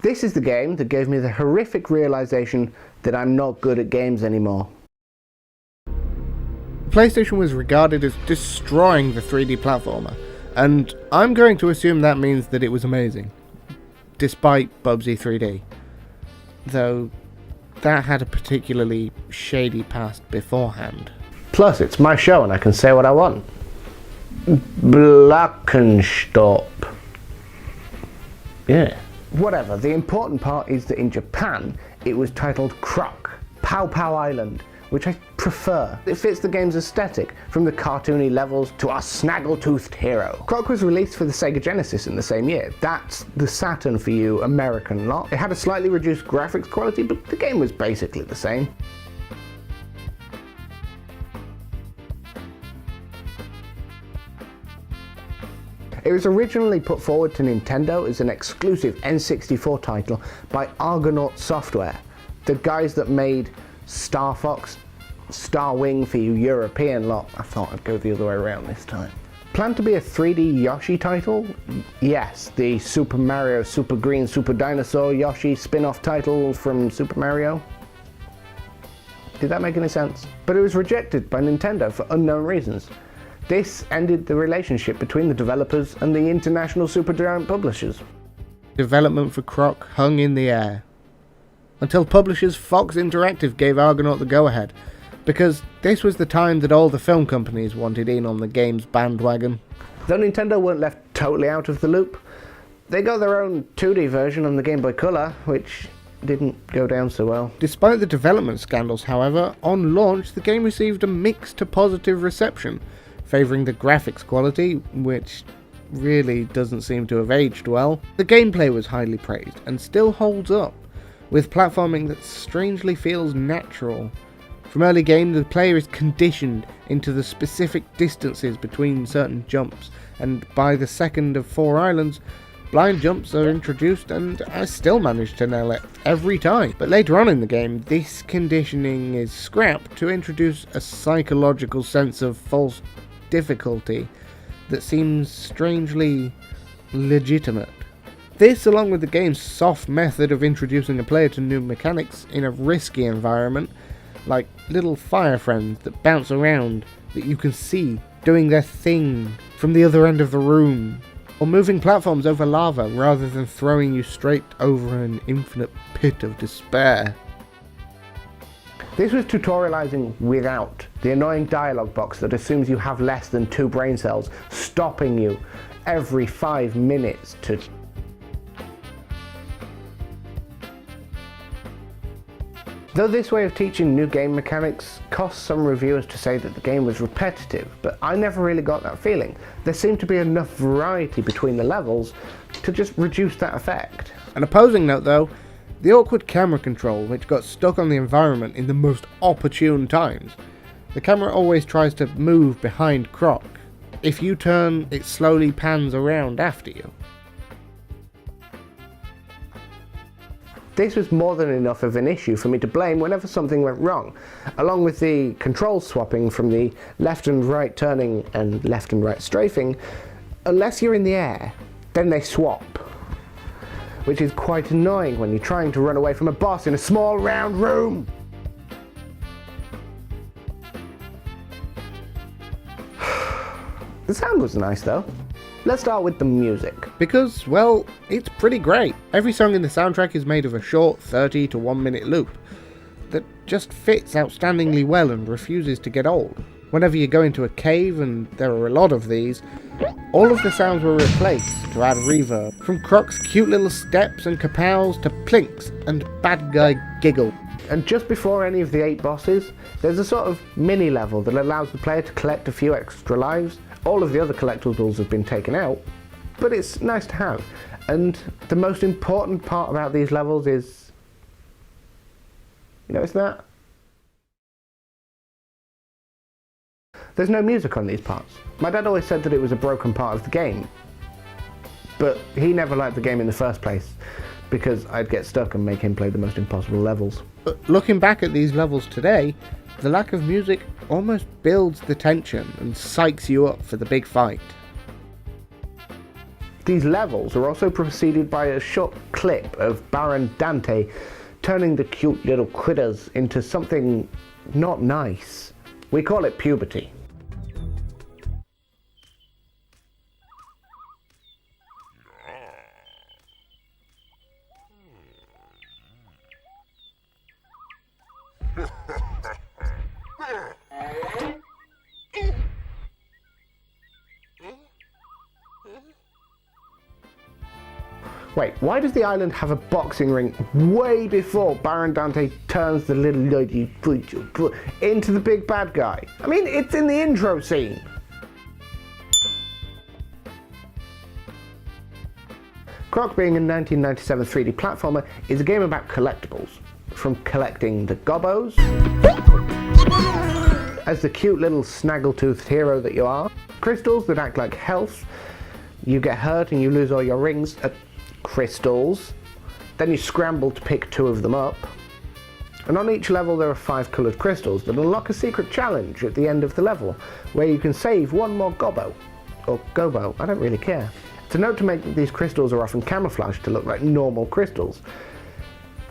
This is the game that gave me the horrific realization that I'm not good at games anymore. PlayStation was regarded as destroying the 3D platformer, and I'm going to assume that means that it was amazing, despite Bubsy 3D. Though, that had a particularly shady past beforehand. Plus, it's my show and I can say what I want. Blackenstop. Yeah. Whatever, the important part is that in Japan, it was titled Croc, Pow Pow Island, which I prefer. It fits the game's aesthetic, from the cartoony levels to our snaggle-toothed hero. Croc was released for the Sega Genesis in the same year. That's the Saturn for you American lot. It had a slightly reduced graphics quality, but the game was basically the same. It was originally put forward to Nintendo as an exclusive N64 title by Argonaut Software, the guys that made Star Fox, Star Wing for you European lot. I thought I'd go the other way around this time. Planned to be a 3D Yoshi title? Yes, the Super Mario, Super Green, Super Dinosaur Yoshi spin-off title from Super Mario. Did that make any sense? But it was rejected by Nintendo for unknown reasons. This ended the relationship between the developers and the international supergiant publishers. Development for Croc hung in the air, until publishers Fox Interactive gave Argonaut the go-ahead, because this was the time that all the film companies wanted in on the game's bandwagon. Though Nintendo weren't left totally out of the loop, they got their own 2D version on the Game Boy Color, which didn't go down so well. Despite the development scandals, however, on launch the game received a mixed to positive reception, favouring the graphics quality, which really doesn't seem to have aged well. The gameplay was highly praised, and still holds up, with platforming that strangely feels natural. From early game, the player is conditioned into the specific distances between certain jumps, and by the second of 4 islands, blind jumps are introduced, and I still manage to nail it every time. But later on in the game, this conditioning is scrapped to introduce a psychological sense of false difficulty that seems strangely legitimate. This, along with the game's soft method of introducing a player to new mechanics in a risky environment, like little fire friends that bounce around that you can see doing their thing from the other end of the room, or moving platforms over lava rather than throwing you straight over an infinite pit of despair. This was tutorializing without the annoying dialogue box that assumes you have less than 2 brain cells, stopping you every 5 minutes to... Though this way of teaching new game mechanics caused some reviewers to say that the game was repetitive, but I never really got that feeling. There seemed to be enough variety between the levels to just reduce that effect. An opposing note though, the awkward camera control which got stuck on the environment in the most opportune times. The camera always tries to move behind Croc. If you turn, it slowly pans around after you. This was more than enough of an issue for me to blame whenever something went wrong, along with the control swapping from the left and right turning and left and right strafing. Unless you're in the air, then they swap, which is quite annoying when you're trying to run away from a boss in a small round room. The sound was nice though. Let's start with the music. Because, well, it's pretty great. Every song in the soundtrack is made of a short 30 to 1 minute loop that just fits outstandingly well and refuses to get old. Whenever you go into a cave, and there are a lot of these, all of the sounds were replaced to add reverb. From Croc's cute little steps and kapows to plinks and bad guy giggle. And just before any of the 8 bosses, there's a sort of mini level that allows the player to collect a few extra lives. All of the other collectibles have been taken out, but it's nice to have. And the most important part about these levels is... You notice that? There's no music on these parts. My dad always said that it was a broken part of the game, but he never liked the game in the first place, because I'd get stuck and make him play the most impossible levels. But looking back at these levels today, the lack of music almost builds the tension and psychs you up for the big fight. These levels are also preceded by a short clip of Baron Dante turning the cute little critters into something not nice. We call it puberty. Wait, why does the island have a boxing ring way before Baron Dante turns the little lady into the big bad guy? I mean, it's in the intro scene. Croc, being a 1997 3D platformer, is a game about collectibles. From collecting the Gobbos, as the cute little snaggle-toothed hero that you are, crystals that act like health, you get hurt and you lose all your rings, crystals, then you scramble to pick 2 of them up, and on each level there are 5 coloured crystals that unlock a secret challenge at the end of the level, where you can save 1 more Gobbo, or Gobo, I don't really care. It's a note to make that these crystals are often camouflaged to look like normal crystals,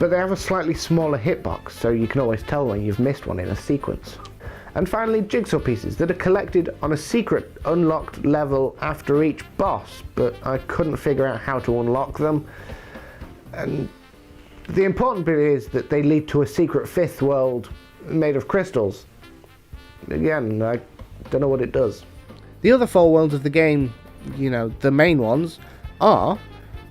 but they have a slightly smaller hitbox, so you can always tell when you've missed one in a sequence. And finally, jigsaw pieces that are collected on a secret unlocked level after each boss, but I couldn't figure out how to unlock them. And the important bit is that they lead to a secret 5th world made of crystals. Again, I don't know what it does. The other 4 worlds of the game, the main ones, are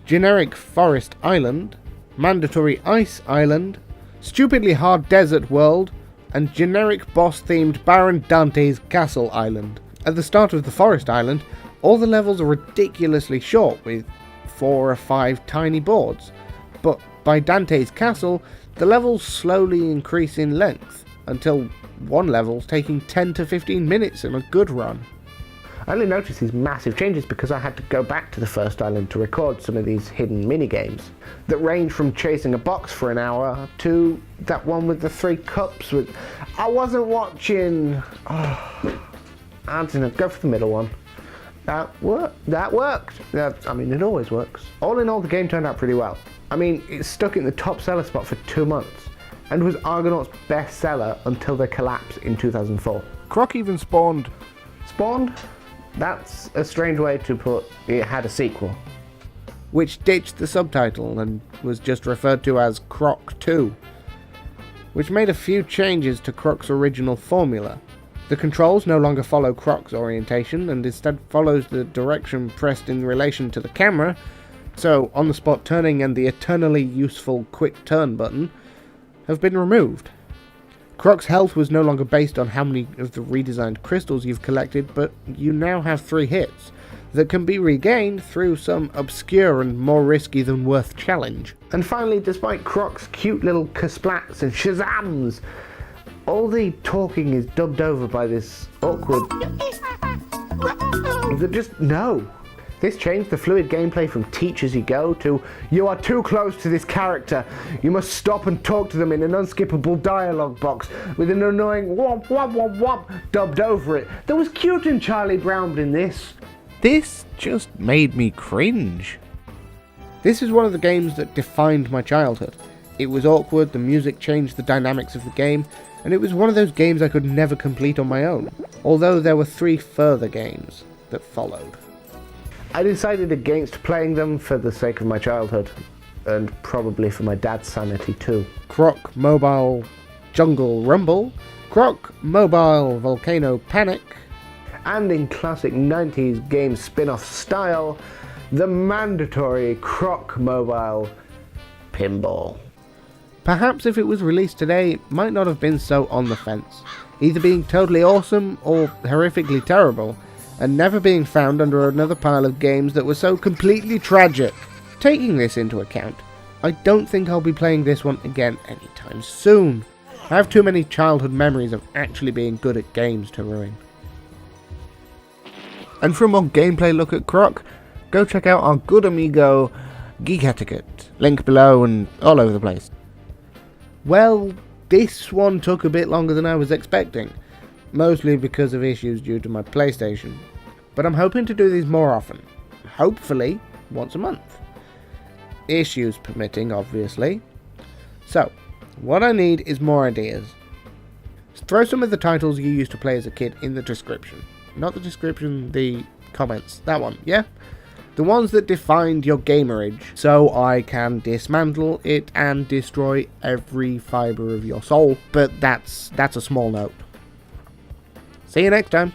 generic Forest Island, mandatory Ice Island, stupidly hard Desert World, and generic boss-themed Baron Dante's Castle Island. At the start of the Forest Island, all the levels are ridiculously short, with 4 or 5 tiny boards, but by Dante's Castle, the levels slowly increase in length, until one level's taking 10 to 15 minutes in a good run. I only noticed these massive changes because I had to go back to the first island to record some of these hidden mini-games that range from chasing a box for an hour to that one with the 3 cups with... I wasn't watching... I don't know, go for the middle one. That worked. I mean, it always works. All in all, the game turned out pretty well. I mean, it stuck in the top seller spot for 2 months and was Argonaut's best seller until their collapse in 2004. Croc even spawned. Spawned? That's a strange way to put it had a sequel. Which ditched the subtitle and was just referred to as Croc II, which made a few changes to Croc's original formula. The controls no longer follow Croc's orientation and instead follows the direction pressed in relation to the camera, so on-the-spot turning and the eternally useful quick turn button have been removed. Croc's health was no longer based on how many of the redesigned crystals you've collected, but you now have 3 hits that can be regained through some obscure and more risky than worth challenge. And finally, despite Croc's cute little kasplats and shazams, all the talking is dubbed over by this awkward... No. This changed the fluid gameplay from teach as you go to you are too close to this character. You must stop and talk to them in an unskippable dialogue box with an annoying womp womp womp womp dubbed over it. There was cute and Charlie Brown in this. This just made me cringe. This is one of the games that defined my childhood. It was awkward, the music changed the dynamics of the game, and it was one of those games I could never complete on my own, although there were 3 further games that followed. I decided against playing them for the sake of my childhood, and probably for my dad's sanity too. Croc Mobile Jungle Rumble, Croc Mobile Volcano Panic, and in classic 90s game spin-off style, the mandatory Croc Mobile Pinball. Perhaps if it was released today, it might not have been so on the fence, either being totally awesome or horrifically terrible, and never being found under another pile of games that were so completely tragic. Taking this into account, I don't think I'll be playing this one again anytime soon. I have too many childhood memories of actually being good at games to ruin. And for a more gameplay look at Croc, go check out our good amigo Geek Etiquette, link below and all over the place. Well, this one took a bit longer than I was expecting, mostly because of issues due to my PlayStation, but I'm hoping to do these more often. Hopefully, once a month. Issues permitting, obviously. So, what I need is more ideas. Throw some of the titles you used to play as a kid in the description. Not the description, the comments. That one, yeah? The ones that defined your gamerage, so I can dismantle it and destroy every fibre of your soul. But that's a small note. See you next time.